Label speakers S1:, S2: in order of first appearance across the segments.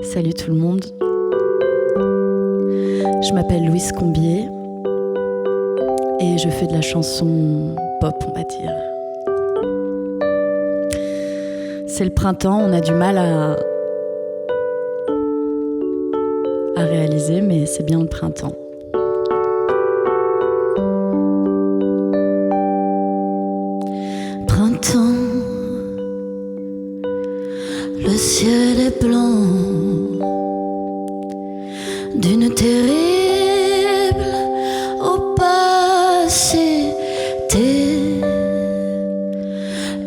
S1: Salut tout le monde. Je m'appelle Louise Combier et je fais de la chanson pop, on va dire. C'est le printemps, on a du mal à réaliser, mais c'est bien le printemps. Printemps, le ciel est blanc d'une terrible opacité.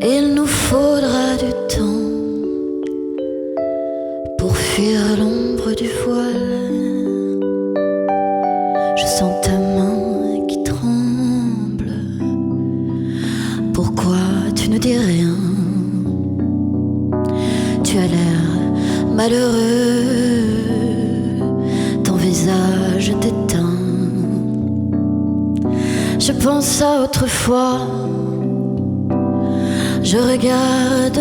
S1: Il nous faudra du temps pour fuir l'ombre du voile. Je sens ta main qui tremble. Pourquoi tu ne dis rien? Tu as l'air malheureux, ton visage est éteint. Je pense à autrefois, je regarde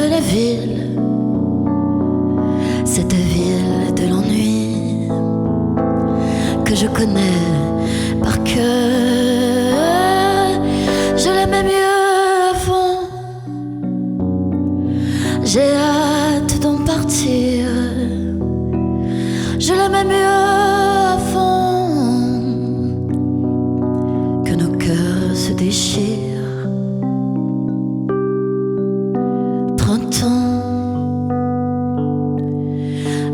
S1: la ville, cette ville de l'ennui que je connais par cœur. Je l'aimais mieux avant, j'ai hâte d'en partir. Je l'aimais mieux avant que nos cœurs se déchirent. Printemps,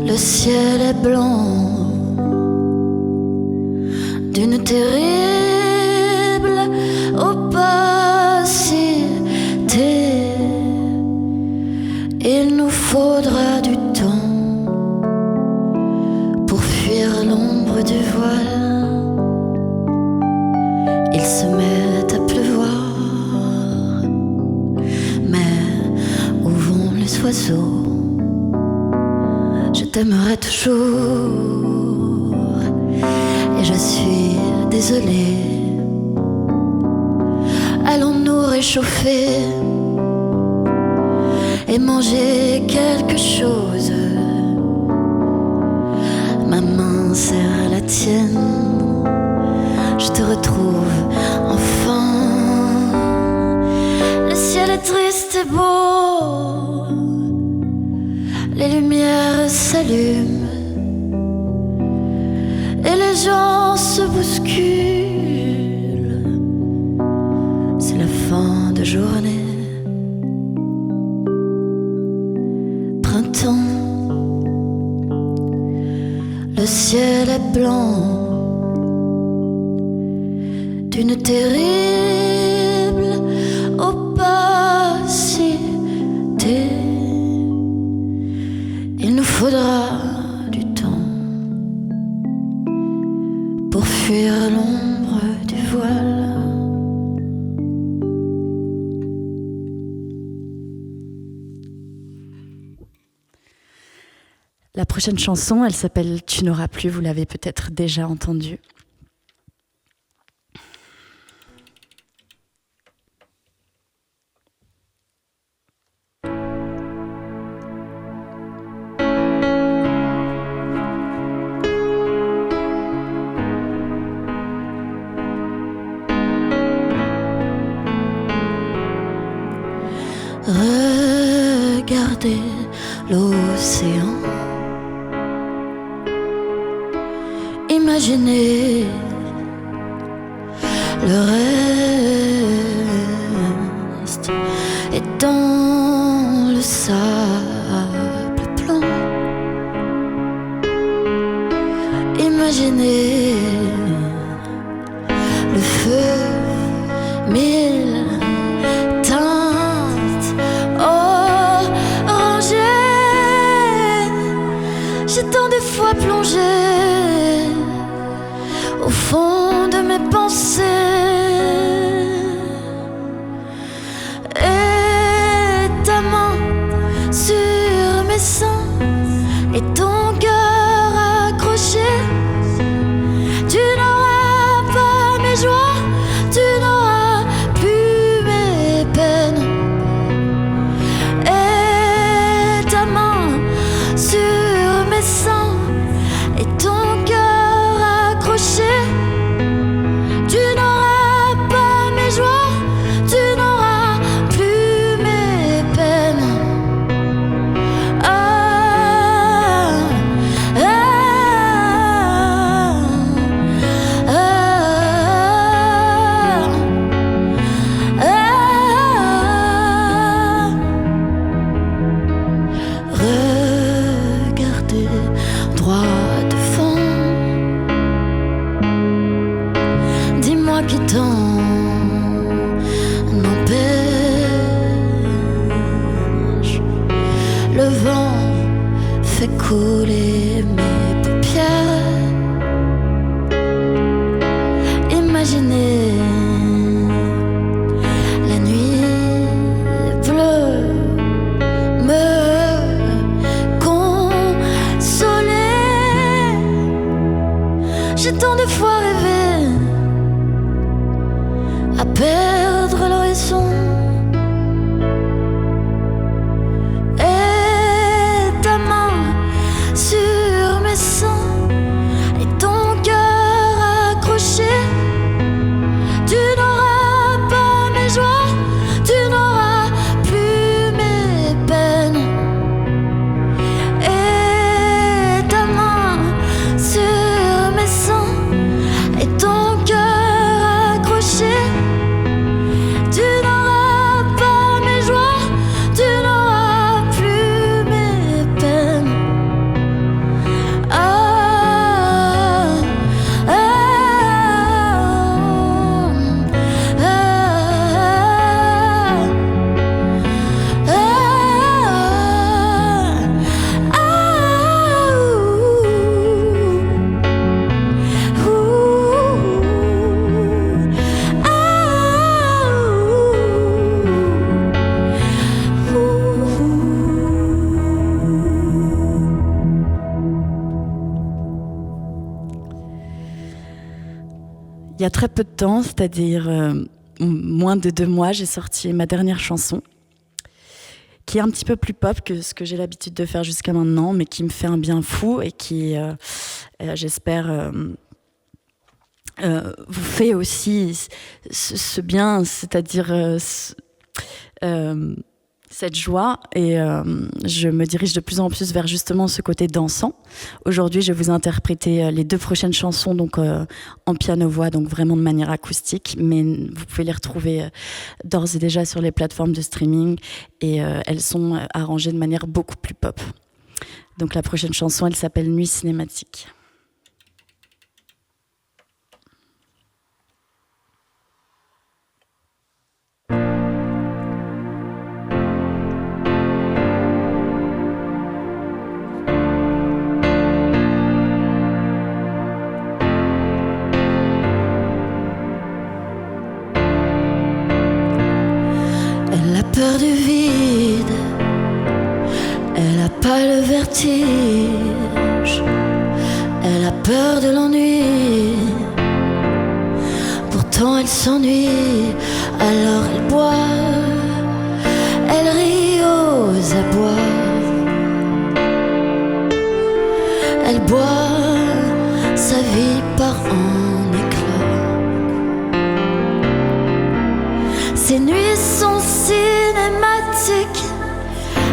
S1: le ciel est blanc d'une terrible opacité. Il nous faudra du temps pour fuir l'ombre du voile. Il se met à pleuvoir, mais où vont les oiseaux? Je t'aimerai toujours et je suis désolée. Allons-nous réchauffer et manger quelque chose? Ma main serre la tienne, je te retrouve enfin. Le ciel est triste et beau, les lumières s'allument et les gens se bousculent. C'est la fin de journée. Printemps, le ciel est blanc d'une terrible opacité. Il nous faudra du temps pour fuir l'ombre du voile. La prochaine chanson, elle s'appelle « Tu n'auras plus », vous l'avez peut-être déjà entendue. Regardez l'océan, imaginez le reste est dans le sable blanc. Imaginez le feu, mille teintes orangées. J'ai tant de fois plongé au fond de mes pensées, et ta main sur mes seins et ton cœur accroché. Tu n'auras pas mes joies, tu n'auras plus mes peines, et ta main sur mes vent fait couler mes paupières. Imaginez la nuit bleue me consoler. J'ai tant de fois rêvé à perdre l'horizon. Il y a très peu de temps, c'est-à-dire moins de 2 mois, j'ai sorti ma dernière chanson, qui est un petit peu plus pop que ce que j'ai l'habitude de faire jusqu'à maintenant, mais qui me fait un bien fou et qui, j'espère, vous fait aussi ce bien, c'est-à-dire cette joie, et je me dirige de plus en plus vers justement ce côté dansant. Aujourd'hui, je vais vous interpréter les 2 prochaines chansons donc en piano-voix, donc vraiment de manière acoustique, mais vous pouvez les retrouver d'ores et déjà sur les plateformes de streaming, et elles sont arrangées de manière beaucoup plus pop. Donc la prochaine chanson, elle s'appelle Nuit cinématique. Peur du vide, elle a pas le vertige, elle a peur de l'ennui, pourtant elle s'ennuie, alors elle boit, elle rit aux abois, elle boit, sa vie part en éclats. Ces nuits sont cinématiques,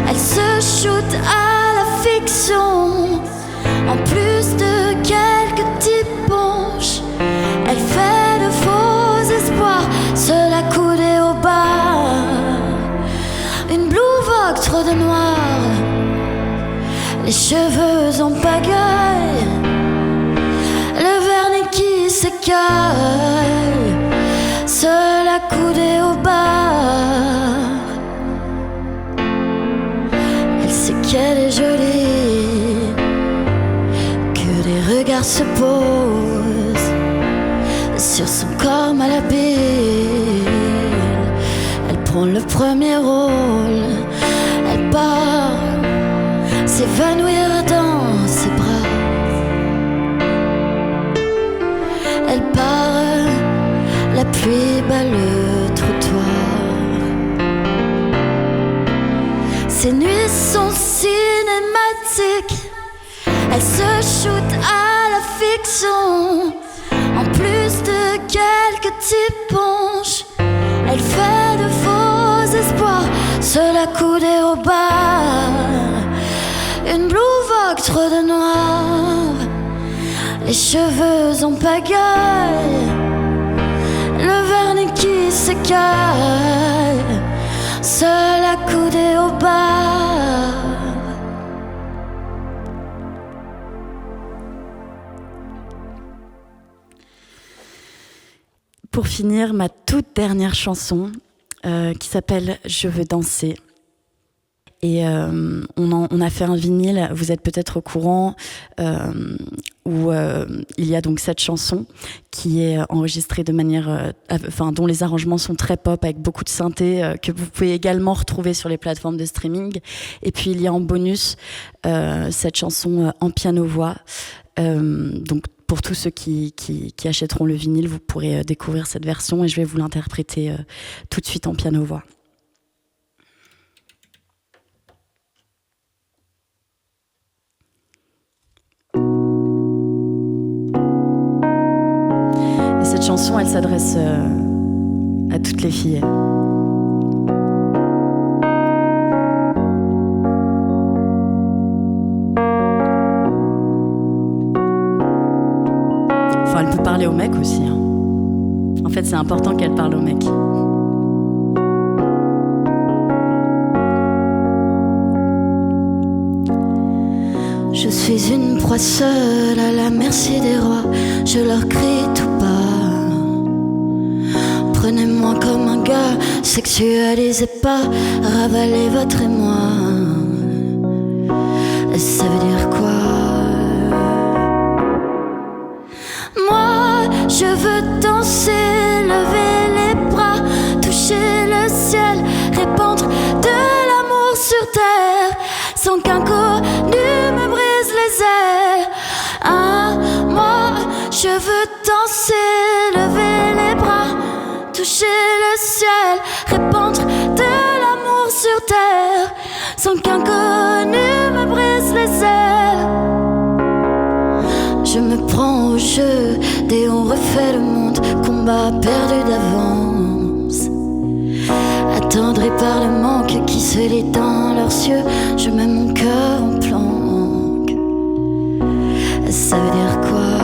S1: elles se shootent à la fiction. En plus de quelques types ponches, elle fait de faux espoirs, seule accoudée au bar. Une blue vogue trop de noir, les cheveux en pagaille, le vernis qui s'écaille, seule accoudée au bar. Elle sait qu'elle est jolie, que des regards se posent sur son corps malhabile. Elle prend le premier rôle, elle part s'évanouir dans ses bras. Elle part, la pluie bat le trottoir. Ces nuits sont cinématiques, elles se shootent à la fiction. En plus de quelques types ponches, elle fait de faux espoirs, seule accoudée au bar. Une blue vogue trop de noir, les cheveux en pagaille, le vernis qui s'écaille, seule accoudée au bar. Pour finir, ma toute dernière chanson qui s'appelle « Je veux danser ». Et on a fait un vinyle, vous êtes peut-être au courant, où il y a donc cette chanson qui est enregistrée de manière, dont les arrangements sont très pop avec beaucoup de synthé, que vous pouvez également retrouver sur les plateformes de streaming. Et puis il y a en bonus cette chanson en piano-voix. Donc pour tous ceux qui achèteront le vinyle, vous pourrez découvrir cette version et je vais vous l'interpréter tout de suite en piano-voix. Cette chanson, elle s'adresse à toutes les filles. Enfin, elle peut parler aux mecs aussi. Hein. En fait, c'est important qu'elle parle aux mecs.
S2: Je suis une proie seule à la merci des rois. Je leur crie tout bas. Prenez-moi comme un gars, sexualisez pas, ravalez votre émoi. Ça veut dire quoi? Moi, je veux danser, lever les bras, toucher le ciel, répandre de l'amour sur terre, sans qu'un connu me brise les ailes. Ah, moi, je veux danser, lever les bras, toucher le ciel, répandre de l'amour sur terre, sans qu'un connu me brise les ailes. Je me prends au jeu, dès on refait le monde, combat perdu d'avance. Attendri par le manque qui se lit dans leurs yeux, je mets mon cœur en planque. Ça veut dire quoi?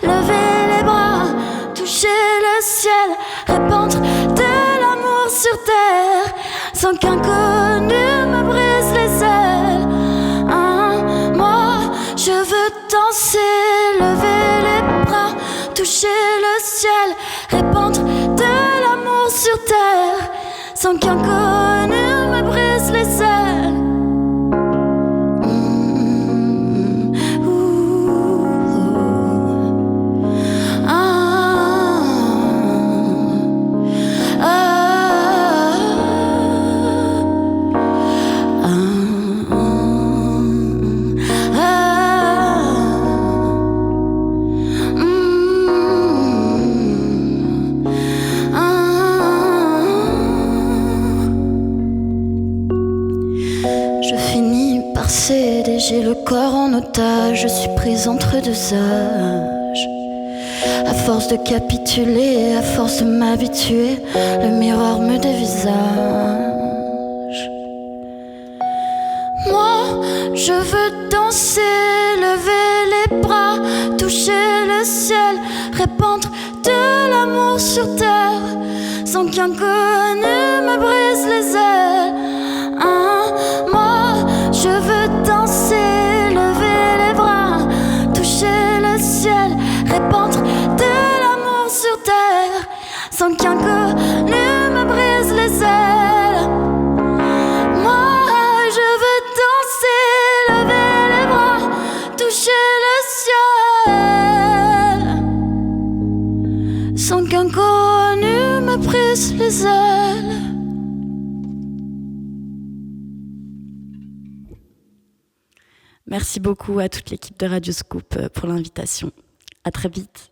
S2: Lever les bras, toucher le ciel, répandre de l'amour sur terre, sans qu'un connu me brise les ailes. Ah, moi, je veux danser, lever les bras, toucher le ciel, répandre de l'amour sur terre, sans qu'un connu me brise les ailes. J'ai le corps en otage, je suis prise entre deux âges. À force de capituler, à force de m'habituer, le miroir me dévisage. Moi, je veux danser, lever les bras, toucher le ciel, répandre de l'amour sur terre, sans qu'un connu me brise les ailes. Ah, moi, je veux danser, lever les bras, toucher le ciel, répandre de l'amour sur terre, sans qu'un connu me brise les ailes. Moi, je veux danser, lever les bras, toucher le ciel, sans qu'un connu me brise les ailes.
S1: Merci beaucoup à toute l'équipe de Radio Scoop pour l'invitation. À très vite.